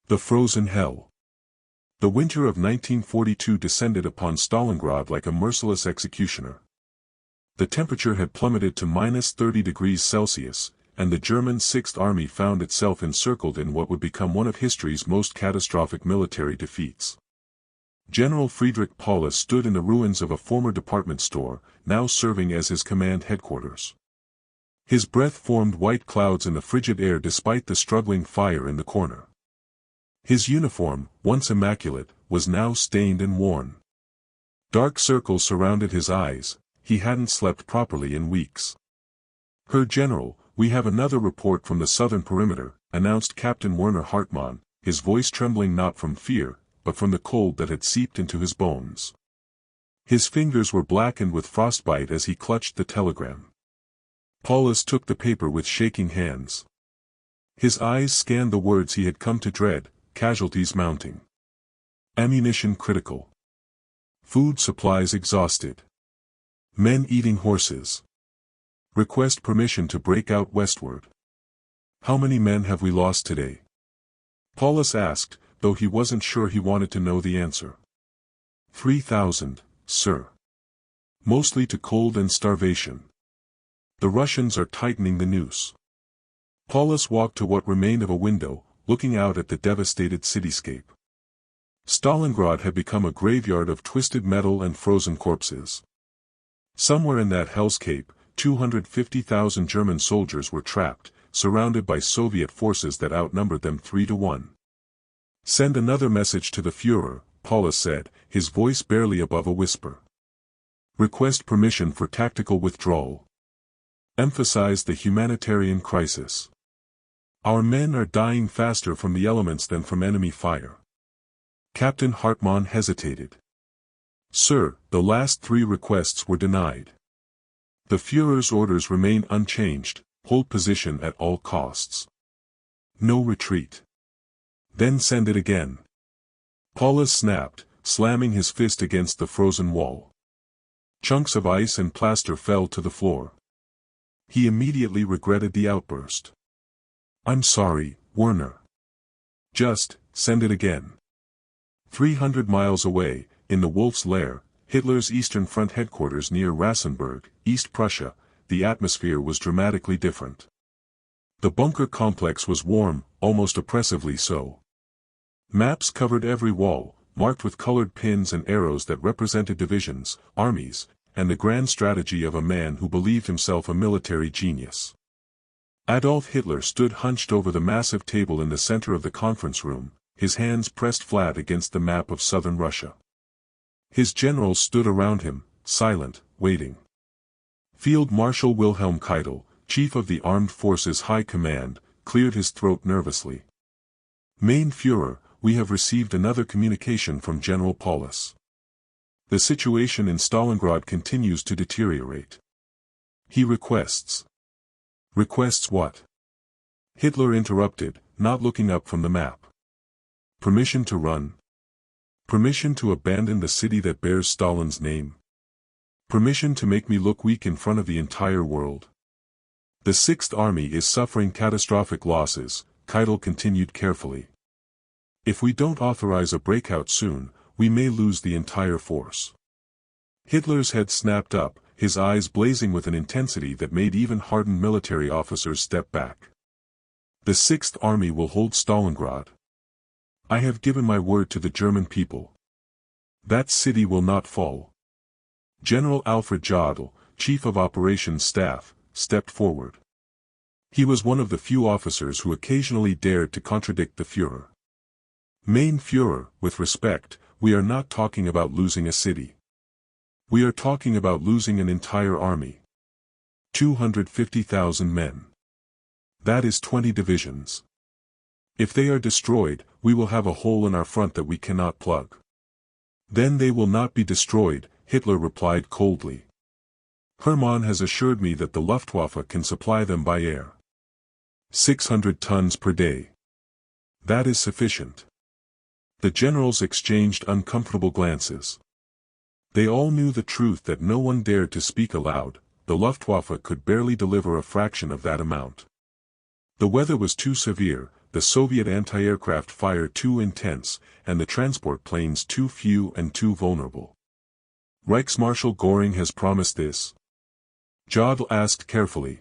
The frozen hell. The winter of 1942 descended upon Stalingrad like a merciless executioner. The temperature had plummeted to -30°C, and the German Sixth Army found itself encircled in what would become one of history's most catastrophic military defeats. General Friedrich Paulus stood in the ruins of a former department store, now serving as his command headquarters. His breath formed white clouds in the frigid air despite the struggling fire in the corner. His uniform, once immaculate, was now stained and worn. Dark circles surrounded his eyes. He hadn't slept properly in weeks. "Herr General, we have another report from the southern perimeter," announced Captain Werner Hartmann, his voice trembling not from fear, but from the cold that had seeped into his bones. His fingers were blackened with frostbite as he clutched the telegram. Paulus took the paper with shaking hands. His eyes scanned the words he had come to dread: casualties mounting. Ammunition critical. Food supplies exhausted. Men eating horses. Request permission to break out westward. How many men have we lost today? Paulus asked, though he wasn't sure he wanted to know the answer. 3,000, sir. Mostly to cold and starvation. The Russians are tightening the noose. Paulus walked to what remained of a window, looking out at the devastated cityscape. Stalingrad had become a graveyard of twisted metal and frozen corpses. Somewhere in that hellscape, 250,000 German soldiers were trapped, surrounded by Soviet forces that outnumbered them 3-1. "Send another message to the Führer," Paulus said, his voice barely above a whisper. "Request permission for tactical withdrawal. Emphasize the humanitarian crisis. Our men are dying faster from the elements than from enemy fire." Captain Hartmann hesitated. "Sir, the last 3 requests were denied. The Führer's orders remain unchanged: hold position at all costs. No retreat." "Then send it again." Paulus snapped, slamming his fist against the frozen wall. Chunks of ice and plaster fell to the floor. He immediately regretted the outburst. "I'm sorry, Werner. Just send it again." 300 miles away, in the Wolf's Lair, Hitler's Eastern Front headquarters near Rassenburg, East Prussia, the atmosphere was dramatically different. The bunker complex was warm, almost oppressively so. Maps covered every wall, marked with colored pins and arrows that represented divisions, armies, and the grand strategy of a man who believed himself a military genius. Adolf Hitler stood hunched over the massive table in the center of the conference room, his hands pressed flat against the map of southern Russia. His generals stood around him, silent, waiting. Field Marshal Wilhelm Keitel, chief of the Armed Forces High Command, cleared his throat nervously. "Mein Führer, we have received another communication from General Paulus. The situation in Stalingrad continues to deteriorate. He requests." "Requests what?" Hitler interrupted, not looking up from the map. "Permission to run. Permission to abandon the city that bears Stalin's name. Permission to make me look weak in front of the entire world. The Sixth Army is suffering catastrophic losses," Keitel continued carefully. "If we don't authorize a breakout soon, we may lose the entire force." Hitler's head snapped up, his eyes blazing with an intensity that made even hardened military officers step back. "The Sixth Army will hold Stalingrad. I have given my word to the German people. That city will not fall." General Alfred Jodl, Chief of Operations Staff, stepped forward. He was one of the few officers who occasionally dared to contradict the Führer. "Mein Führer, with respect, we are not talking about losing a city. We are talking about losing an entire army. 250,000 men. That is 20 divisions. If they are destroyed, we will have a hole in our front that we cannot plug." "Then they will not be destroyed," Hitler replied coldly. "Hermann has assured me that the Luftwaffe can supply them by air. 600 tons per day. That is sufficient." The generals exchanged uncomfortable glances. They all knew the truth that no one dared to speak aloud: the Luftwaffe could barely deliver a fraction of that amount. The weather was too severe, the Soviet anti-aircraft fire too intense, and the transport planes too few and too vulnerable. Reichsmarshal Göring has promised this? Jodl asked carefully.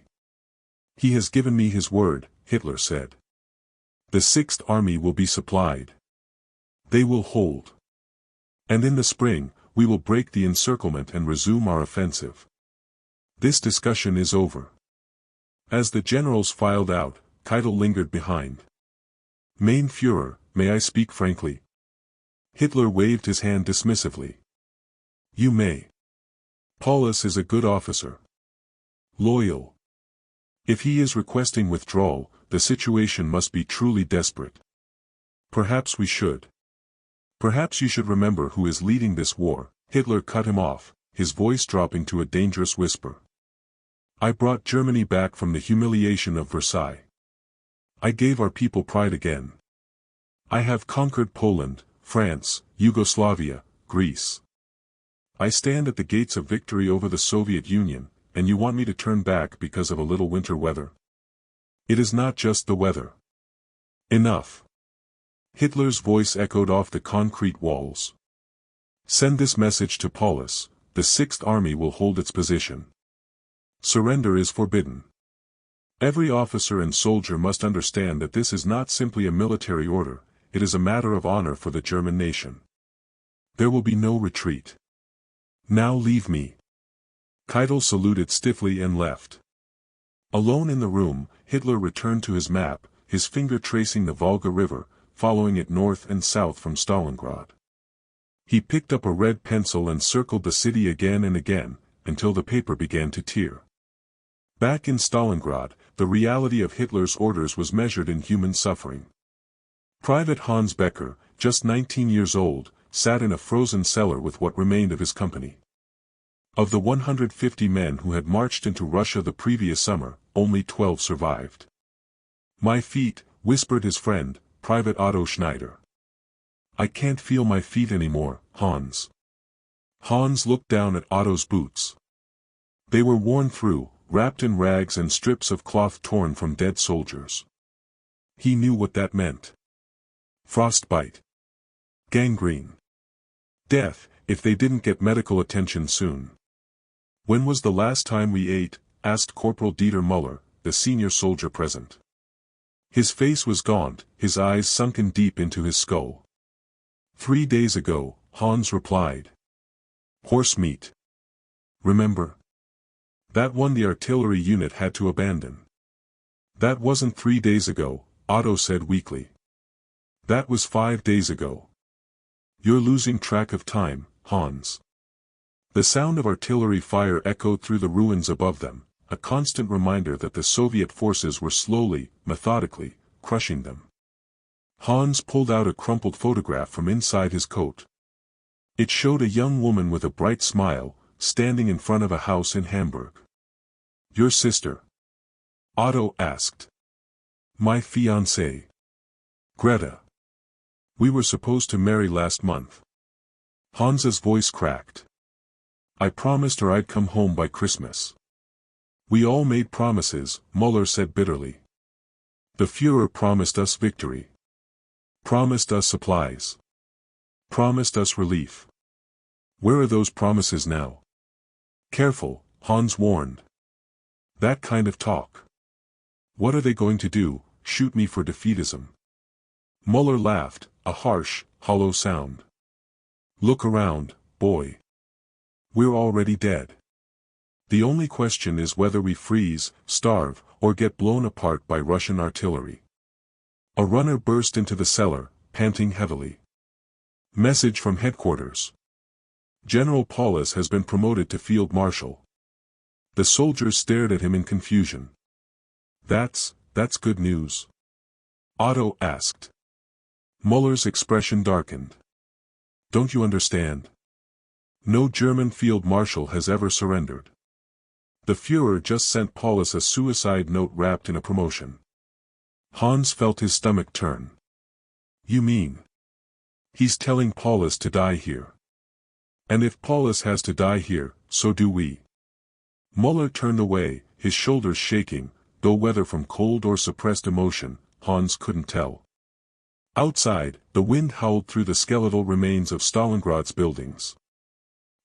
He has given me his word, Hitler said. The Sixth Army will be supplied. They will hold. And in the spring, we will break the encirclement and resume our offensive. This discussion is over. As the generals filed out, Keitel lingered behind. Mein Führer, may I speak frankly? Hitler waved his hand dismissively. You may. Paulus is a good officer. Loyal. If he is requesting withdrawal, the situation must be truly desperate. Perhaps we should. Perhaps you should remember who is leading this war. Hitler cut him off, his voice dropping to a dangerous whisper. I brought Germany back from the humiliation of Versailles. I gave our people pride again. I have conquered Poland, France, Yugoslavia, Greece. I stand at the gates of victory over the Soviet Union, and you want me to turn back because of a little winter weather? It is not just the weather. Enough. Hitler's voice echoed off the concrete walls. Send this message to Paulus, the Sixth Army will hold its position. Surrender is forbidden. Every officer and soldier must understand that this is not simply a military order, it is a matter of honor for the German nation. There will be no retreat. Now leave me. Keitel saluted stiffly and left. Alone in the room, Hitler returned to his map, his finger tracing the Volga River, following it north and south from Stalingrad. He picked up a red pencil and circled the city again and again, until the paper began to tear. Back in Stalingrad, the reality of Hitler's orders was measured in human suffering. Private Hans Becker, just 19 years old, sat in a frozen cellar with what remained of his company. Of the 150 men who had marched into Russia the previous summer, only 12 survived. My feet, whispered his friend, Private Otto Schneider. I can't feel my feet anymore, Hans. Hans looked down at Otto's boots. They were worn through, wrapped in rags and strips of cloth torn from dead soldiers. He knew what that meant. Frostbite. Gangrene. Death, if they didn't get medical attention soon. When was the last time we ate? Asked Corporal Dieter Müller, the senior soldier present. His face was gaunt, his eyes sunken deep into his skull. 3 days ago, Hans replied. Horse meat. Remember? That one the artillery unit had to abandon. That wasn't 3 days ago, Otto said weakly. That was 5 days ago. You're losing track of time, Hans. The sound of artillery fire echoed through the ruins above them, a constant reminder that the Soviet forces were slowly, methodically, crushing them. Hans pulled out a crumpled photograph from inside his coat. It showed a young woman with a bright smile, standing in front of a house in Hamburg. Your sister? Otto asked. My fiancée. Greta. We were supposed to marry last month. Hans's voice cracked. I promised her I'd come home by Christmas. We all made promises, Müller said bitterly. The Führer promised us victory. Promised us supplies. Promised us relief. Where are those promises now? Careful, Hans warned. That kind of talk. What are they going to do, shoot me for defeatism? Müller laughed, a harsh, hollow sound. Look around, boy. We're already dead. The only question is whether we freeze, starve, or get blown apart by Russian artillery. A runner burst into the cellar, panting heavily. Message from headquarters. General Paulus has been promoted to field marshal. The soldiers stared at him in confusion. That's good news. Otto asked. Müller's expression darkened. Don't you understand? No German field marshal has ever surrendered. The Führer just sent Paulus a suicide note wrapped in a promotion. Hans felt his stomach turn. You mean? He's telling Paulus to die here. And if Paulus has to die here, so do we. Müller turned away, his shoulders shaking, though whether from cold or suppressed emotion, Hans couldn't tell. Outside, the wind howled through the skeletal remains of Stalingrad's buildings.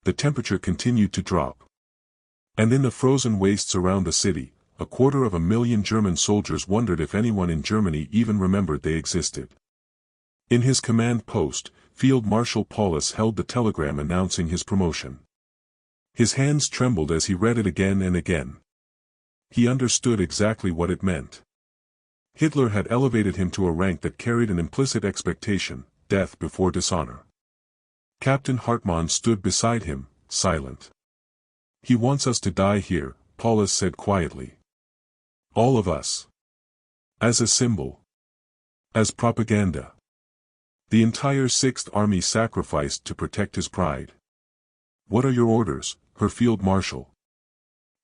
The temperature continued to drop. And in the frozen wastes around the city, 250,000 German soldiers wondered if anyone in Germany even remembered they existed. In his command post, Field Marshal Paulus held the telegram announcing his promotion. His hands trembled as he read it again and again. He understood exactly what it meant. Hitler had elevated him to a rank that carried an implicit expectation, death before dishonor. Captain Hartmann stood beside him, silent. "He wants us to die here," Paulus said quietly. "All of us. As a symbol. As propaganda. The entire 6th Army sacrificed to protect his pride." "What are your orders, Herr Field Marshal?"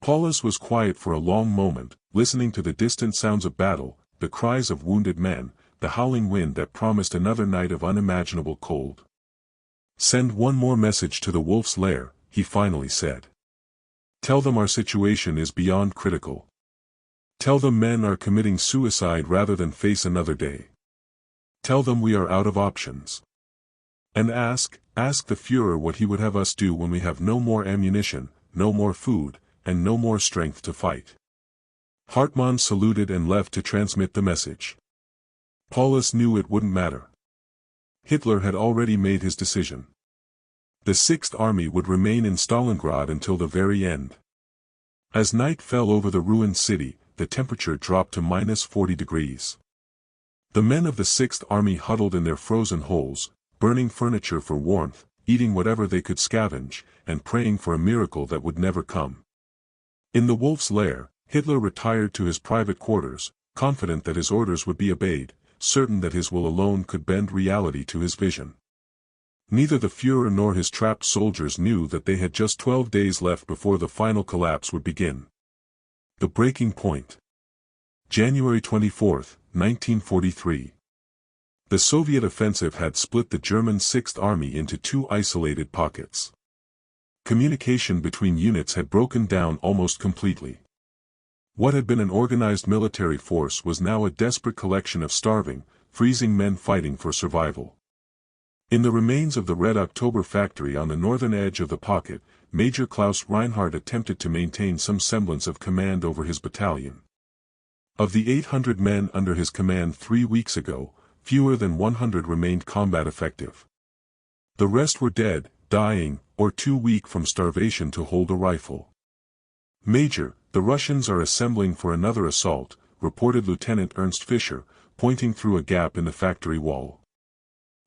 Paulus was quiet for a long moment, listening to the distant sounds of battle, the cries of wounded men, the howling wind that promised another night of unimaginable cold. "Send one more message to the Wolf's Lair," he finally said. "Tell them our situation is beyond critical. Tell them men are committing suicide rather than face another day. Tell them we are out of options. And ask the Führer what he would have us do when we have no more ammunition, no more food, and no more strength to fight." Hartmann saluted and left to transmit the message. Paulus knew it wouldn't matter. Hitler had already made his decision. The 6th Army would remain in Stalingrad until the very end. As night fell over the ruined city, the temperature dropped to -40 degrees. The men of the 6th Army huddled in their frozen holes, burning furniture for warmth, eating whatever they could scavenge, and praying for a miracle that would never come. In the Wolf's Lair, Hitler retired to his private quarters, confident that his orders would be obeyed, certain that his will alone could bend reality to his vision. Neither the Führer nor his trapped soldiers knew that they had just 12 days left before the final collapse would begin. The breaking point. January 24, 1943. The Soviet offensive had split the German 6th Army into two isolated pockets. Communication between units had broken down almost completely. What had been an organized military force was now a desperate collection of starving, freezing men fighting for survival. In the remains of the Red October factory on the northern edge of the pocket, Major Klaus Reinhardt attempted to maintain some semblance of command over his battalion. Of the 800 men under his command 3 weeks ago, fewer than 100 remained combat effective. The rest were dead, dying, or too weak from starvation to hold a rifle. "Major, the Russians are assembling for another assault," reported Lieutenant Ernst Fischer, pointing through a gap in the factory wall.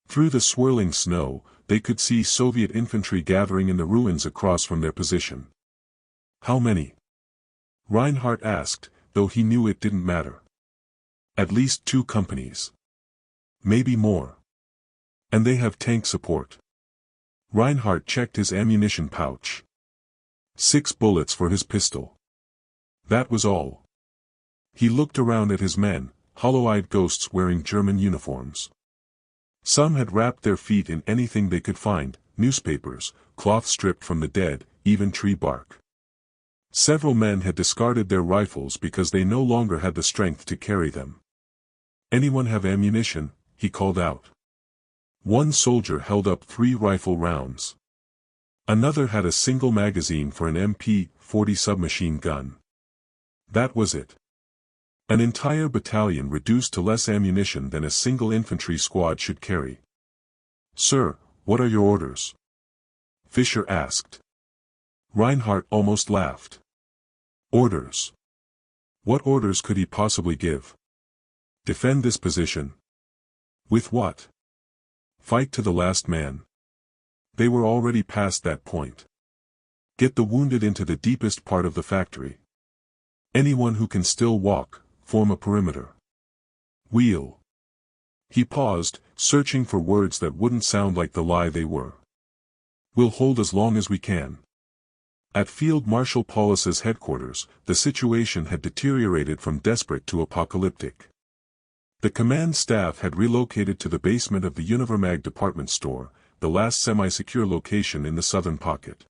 Through the swirling snow, they could see Soviet infantry gathering in the ruins across from their position. "How many?" Reinhardt asked, though he knew it didn't matter. "At least 2 companies. Maybe more. And they have tank support." Reinhardt checked his ammunition pouch. 6 bullets for his pistol. That was all. He looked around at his men, hollow-eyed ghosts wearing German uniforms. Some had wrapped their feet in anything they could find, newspapers, cloth stripped from the dead, even tree bark. Several men had discarded their rifles because they no longer had the strength to carry them. "Anyone have ammunition?" he called out. One soldier held up 3 rifle rounds. Another had a single magazine for an MP-40 submachine gun. That was it. An entire battalion reduced to less ammunition than a single infantry squad should carry. "Sir, what are your orders?" Fischer asked. Reinhardt almost laughed. "Orders? What orders could he possibly give? Defend this position. With what? Fight to the last man. They were already past that point. Get the wounded into the deepest part of the factory. Anyone who can still walk, form a perimeter. Wheel." He paused, searching for words that wouldn't sound like the lie they were. "We'll hold as long as we can." At Field Marshal Paulus's headquarters, the situation had deteriorated from desperate to apocalyptic. The command staff had relocated to the basement of the Univermag department store, the last semi-secure location in the southern pocket.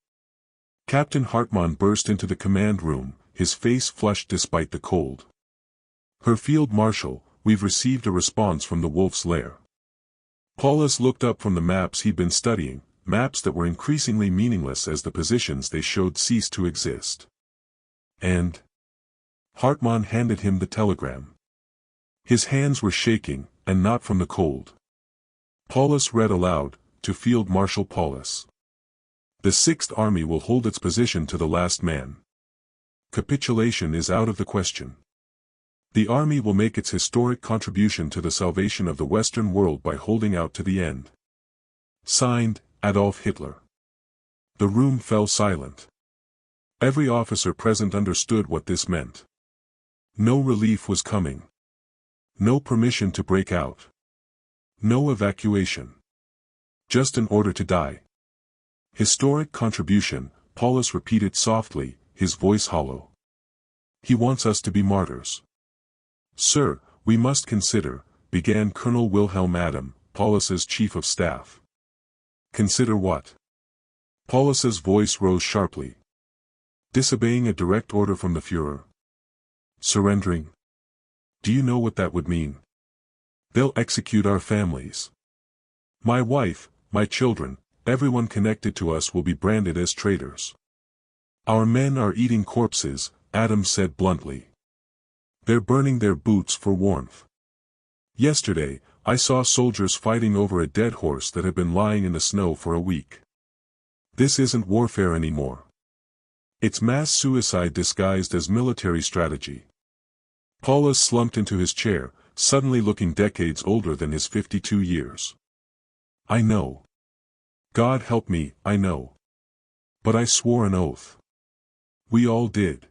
Captain Hartmann burst into the command room, his face flushed despite the cold. "Herr Field Marshal, we've received a response from the Wolf's Lair. Paulus looked up from the maps he'd been studying, maps that were increasingly meaningless as the positions they showed ceased to exist. And Hartmann handed him the telegram. His hands were shaking, and not from the cold. Paulus read aloud, to Field Marshal Paulus. The Sixth Army will hold its position to the last man. Capitulation is out of the question. The army will make its historic contribution to the salvation of the Western world by holding out to the end. Signed, Adolf Hitler. The room fell silent. Every officer present understood what this meant. No relief was coming. No permission to break out. No evacuation. Just an order to die. Historic contribution, Paulus repeated softly, his voice hollow. He wants us to be martyrs. Sir, we must consider, began Colonel Wilhelm Adam, Paulus's chief of staff. Consider what? Paulus's voice rose sharply. Disobeying a direct order from the Führer. Surrendering. Do you know what that would mean? They'll execute our families. My wife, my children, everyone connected to us will be branded as traitors. Our men are eating corpses, Adam said bluntly. They're burning their boots for warmth. Yesterday, I saw soldiers fighting over a dead horse that had been lying in the snow for a week. This isn't warfare anymore. It's mass suicide disguised as military strategy. Paulus slumped into his chair, suddenly looking decades older than his 52 years. I know. God help me, I know. But I swore an oath. We all did.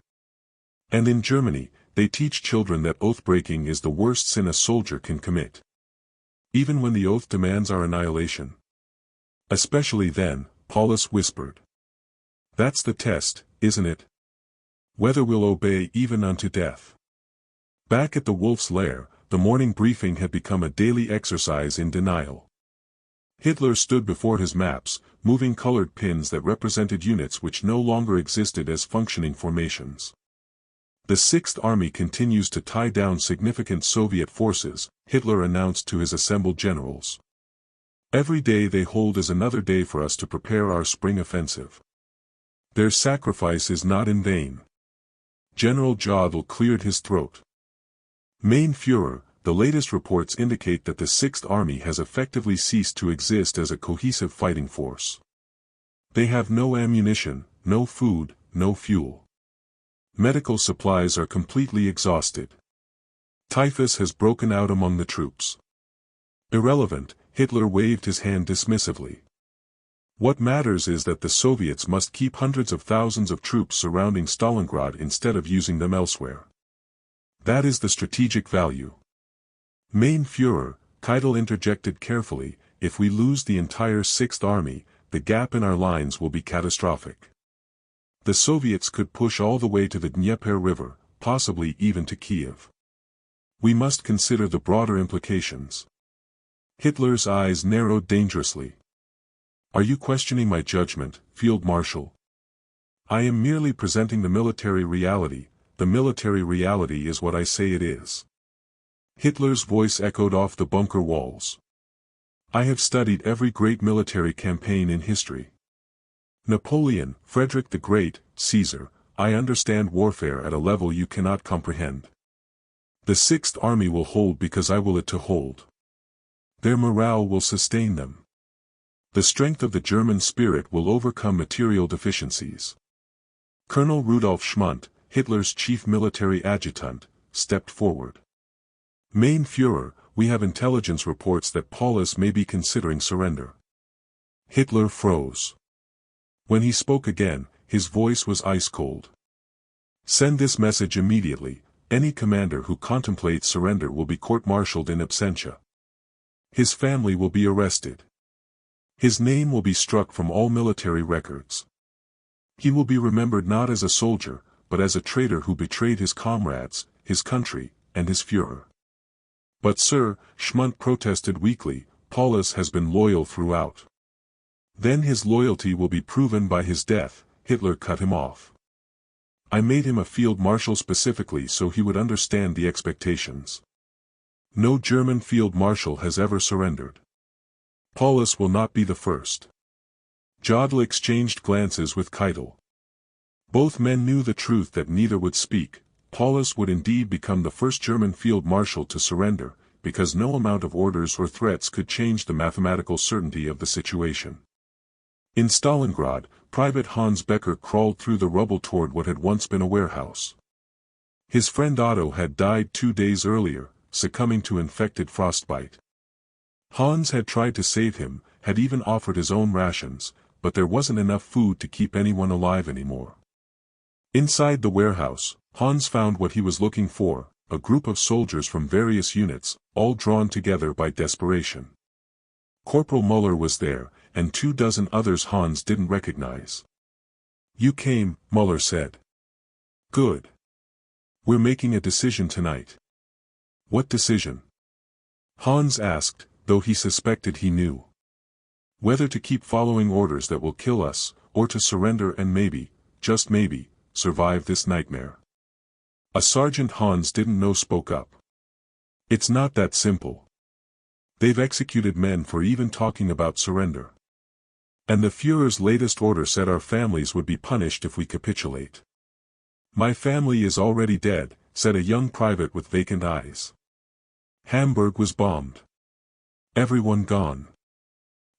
And in Germany, they teach children that oath-breaking is the worst sin a soldier can commit. Even when the oath demands our annihilation. Especially then, Paulus whispered. That's the test, isn't it? Whether we'll obey even unto death. Back at the Wolf's Lair, the morning briefing had become a daily exercise in denial. Hitler stood before his maps, moving colored pins that represented units which no longer existed as functioning formations. The Sixth Army continues to tie down significant Soviet forces, Hitler announced to his assembled generals. Every day they hold is another day for us to prepare our spring offensive. Their sacrifice is not in vain. General Jodl cleared his throat. Mein Führer, the latest reports indicate that the Sixth Army has effectively ceased to exist as a cohesive fighting force. They have no ammunition, no food, no fuel. Medical supplies are completely exhausted. Typhus has broken out among the troops. Irrelevant, Hitler waved his hand dismissively. What matters is that the Soviets must keep hundreds of thousands of troops surrounding Stalingrad instead of using them elsewhere. That is the strategic value. Mein Führer, Keitel interjected carefully, if we lose the entire Sixth Army, the gap in our lines will be catastrophic. The Soviets could push all the way to the Dnieper River, possibly even to Kiev. We must consider the broader implications. Hitler's eyes narrowed dangerously. Are you questioning my judgment, Field Marshal? I am merely presenting the military reality. The military reality is what I say it is. Hitler's voice echoed off the bunker walls. I have studied every great military campaign in history. Napoleon, Frederick the Great, Caesar, I understand warfare at a level you cannot comprehend. The Sixth Army will hold because I will it to hold. Their morale will sustain them. The strength of the German spirit will overcome material deficiencies. Colonel Rudolf Schmundt, Hitler's chief military adjutant, stepped forward. Mein Führer, we have intelligence reports that Paulus may be considering surrender. Hitler froze. When he spoke again, his voice was ice-cold. Send this message immediately. Any commander who contemplates surrender will be court-martialed in absentia. His family will be arrested. His name will be struck from all military records. He will be remembered not as a soldier, but as a traitor who betrayed his comrades, his country, and his Führer. But sir, Schmundt protested weakly, Paulus has been loyal throughout. Then his loyalty will be proven by his death, Hitler cut him off. I made him a field marshal specifically so he would understand the expectations. No German field marshal has ever surrendered. Paulus will not be the first. Jodl exchanged glances with Keitel. Both men knew the truth that neither would speak. Paulus would indeed become the first German field marshal to surrender, because no amount of orders or threats could change the mathematical certainty of the situation. In Stalingrad, Private Hans Becker crawled through the rubble toward what had once been a warehouse. His friend Otto had died 2 days earlier, succumbing to infected frostbite. Hans had tried to save him, had even offered his own rations, but there wasn't enough food to keep anyone alive anymore. Inside the warehouse, Hans found what he was looking for, a group of soldiers from various units, all drawn together by desperation. Corporal Muller was there, and 24 others Hans didn't recognize. "You came," Muller said. "Good. We're making a decision tonight." "What decision?" Hans asked, though he suspected he knew. "Whether to keep following orders that will kill us, or to surrender and maybe, just maybe, survive this nightmare." A sergeant Hans didn't know spoke up. "It's not that simple. They've executed men for even talking about surrender. And the Führer's latest order said our families would be punished if we capitulate." "My family is already dead," said a young private with vacant eyes. "Hamburg was bombed. Everyone gone.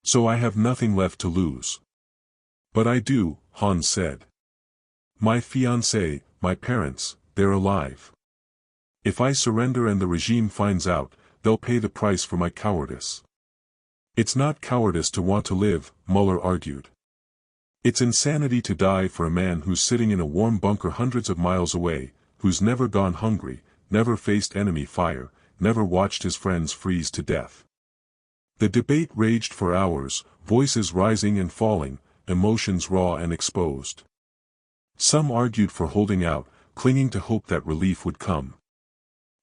So I have nothing left to lose." "But I do," Hans said. "My fiancée, my parents, they're alive. If I surrender and the regime finds out, they'll pay the price for my cowardice." "It's not cowardice to want to live," Muller argued. "It's insanity to die for a man who's sitting in a warm bunker hundreds of miles away, who's never gone hungry, never faced enemy fire, never watched his friends freeze to death." The debate raged for hours, voices rising and falling, emotions raw and exposed. Some argued for holding out, clinging to hope that relief would come.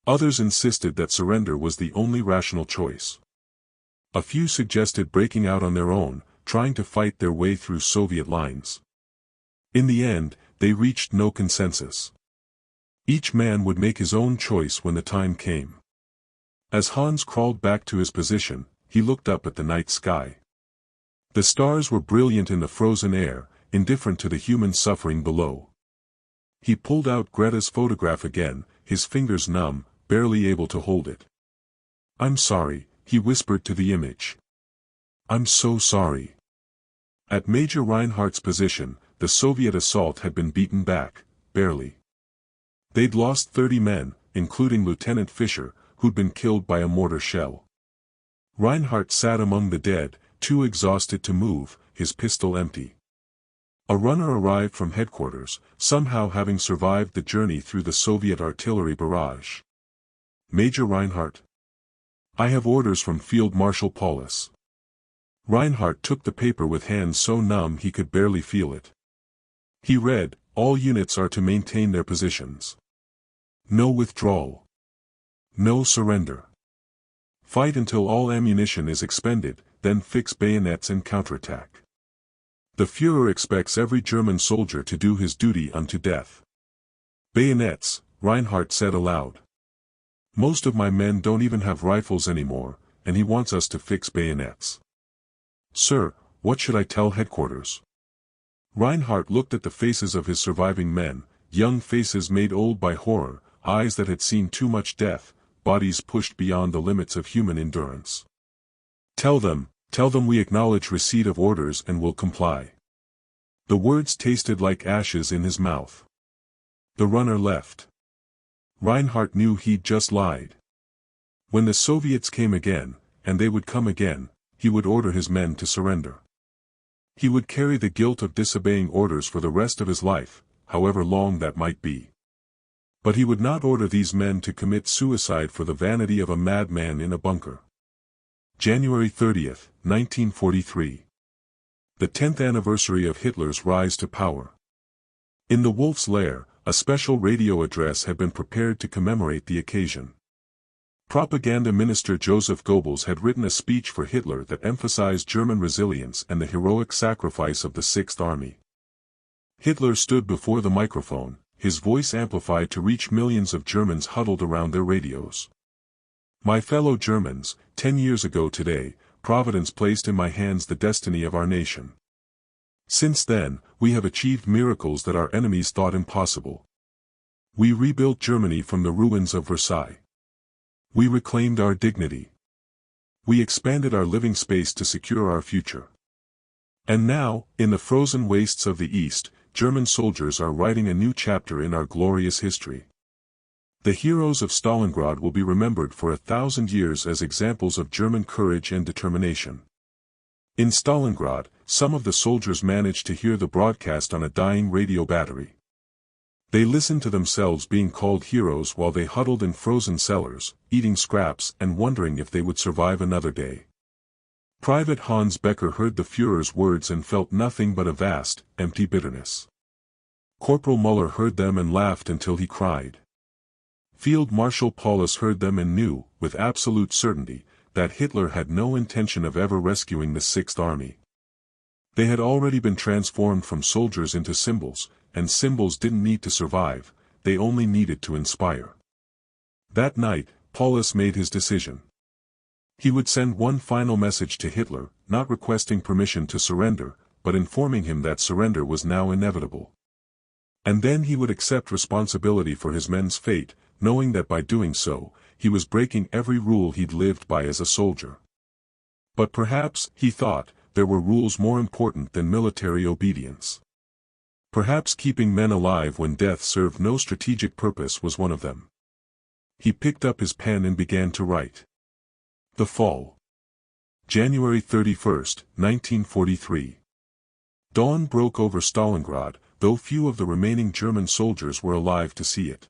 Others insisted that surrender was the only rational choice. A few suggested breaking out on their own, trying to fight their way through Soviet lines. In the end, they reached no consensus. Each man would make his own choice when the time came. As Hans crawled back to his position, he looked up at the night sky. The stars were brilliant in the frozen air, indifferent to the human suffering below. He pulled out Greta's photograph again, his fingers numb, barely able to hold it. "I'm sorry," he whispered to the image. "I'm so sorry." At Major Reinhardt's position, the Soviet assault had been beaten back, barely. They'd lost 30 men, including Lieutenant Fischer, who'd been killed by a mortar shell. Reinhardt sat among the dead, too exhausted to move, his pistol empty. A runner arrived from headquarters, somehow having survived the journey through the Soviet artillery barrage. "Major Reinhardt?" "I have orders from Field Marshal Paulus." Reinhardt took the paper with hands so numb he could barely feel it. He read, "All units are to maintain their positions. No withdrawal. No surrender. Fight until all ammunition is expended, then fix bayonets and counterattack. The Führer expects every German soldier to do his duty unto death." "Bayonets," Reinhardt said aloud. "Most of my men don't even have rifles anymore, and he wants us to fix bayonets." "Sir, what should I tell headquarters?" Reinhardt looked at the faces of his surviving men, young faces made old by horror, eyes that had seen too much death, bodies pushed beyond the limits of human endurance. Tell them we acknowledge receipt of orders and will comply." The words tasted like ashes in his mouth. The runner left. Reinhardt knew he'd just lied. When the Soviets came again, and they would come again, he would order his men to surrender. He would carry the guilt of disobeying orders for the rest of his life, however long that might be. But he would not order these men to commit suicide for the vanity of a madman in a bunker. January 30, 1943. The 10th anniversary of Hitler's rise to power. In the Wolf's Lair, a special radio address had been prepared to commemorate the occasion. Propaganda Minister Joseph Goebbels had written a speech for Hitler that emphasized German resilience and the heroic sacrifice of the Sixth Army. Hitler stood before the microphone, his voice amplified to reach millions of Germans huddled around their radios. My fellow Germans, 10 years ago today, Providence placed in my hands the destiny of our nation. Since then, we have achieved miracles that our enemies thought impossible. We rebuilt Germany from the ruins of Versailles. We reclaimed our dignity. We expanded our living space to secure our future. And now, in the frozen wastes of the East, German soldiers are writing a new chapter in our glorious history. The heroes of Stalingrad will be remembered for 1,000 years as examples of German courage and determination. In Stalingrad, some of the soldiers managed to hear the broadcast on a dying radio battery. They listened to themselves being called heroes while they huddled in frozen cellars, eating scraps and wondering if they would survive another day. Private Hans Becker heard the Führer's words and felt nothing but a vast, empty bitterness. Corporal Muller heard them and laughed until he cried. Field Marshal Paulus heard them and knew, with absolute certainty, that Hitler had no intention of ever rescuing the Sixth Army. They had already been transformed from soldiers into symbols, and symbols didn't need to survive, they only needed to inspire. That night, Paulus made his decision. He would send one final message to Hitler, not requesting permission to surrender, but informing him that surrender was now inevitable. And then he would accept responsibility for his men's fate, knowing that by doing so, he was breaking every rule he'd lived by as a soldier. But perhaps, he thought, there were rules more important than military obedience. Perhaps keeping men alive when death served no strategic purpose was one of them. He picked up his pen and began to write. The Fall. January 31, 1943. Dawn broke over Stalingrad, though few of the remaining German soldiers were alive to see it.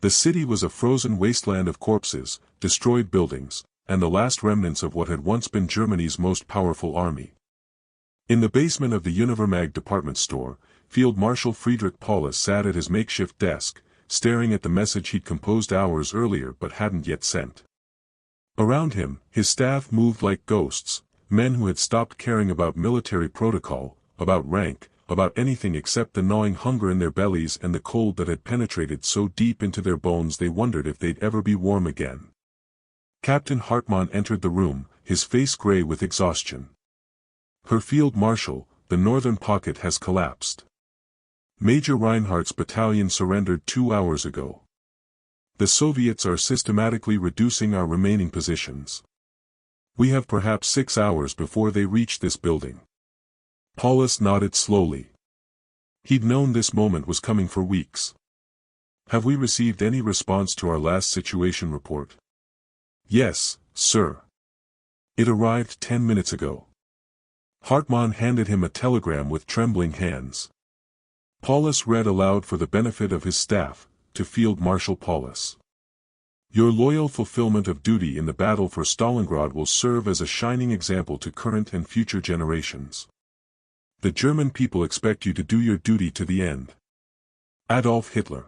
The city was a frozen wasteland of corpses, destroyed buildings, and the last remnants of what had once been Germany's most powerful army. In the basement of the Univermag department store, Field Marshal Friedrich Paulus sat at his makeshift desk, staring at the message he'd composed hours earlier but hadn't yet sent. Around him, his staff moved like ghosts, men who had stopped caring about military protocol, about rank, about anything except the gnawing hunger in their bellies and the cold that had penetrated so deep into their bones they wondered if they'd ever be warm again. Captain Hartmann entered the room, his face gray with exhaustion. Herr Field Marshal, the northern pocket has collapsed. Major Reinhardt's battalion surrendered 2 hours ago. The Soviets are systematically reducing our remaining positions. We have perhaps 6 hours before they reach this building. Paulus nodded slowly. He'd known this moment was coming for weeks. Have we received any response to our last situation report? Yes, sir. It arrived 10 minutes ago. Hartmann handed him a telegram with trembling hands. Paulus read aloud for the benefit of his staff, to Field Marshal Paulus. Your loyal fulfillment of duty in the battle for Stalingrad will serve as a shining example to current and future generations. The German people expect you to do your duty to the end. Adolf Hitler.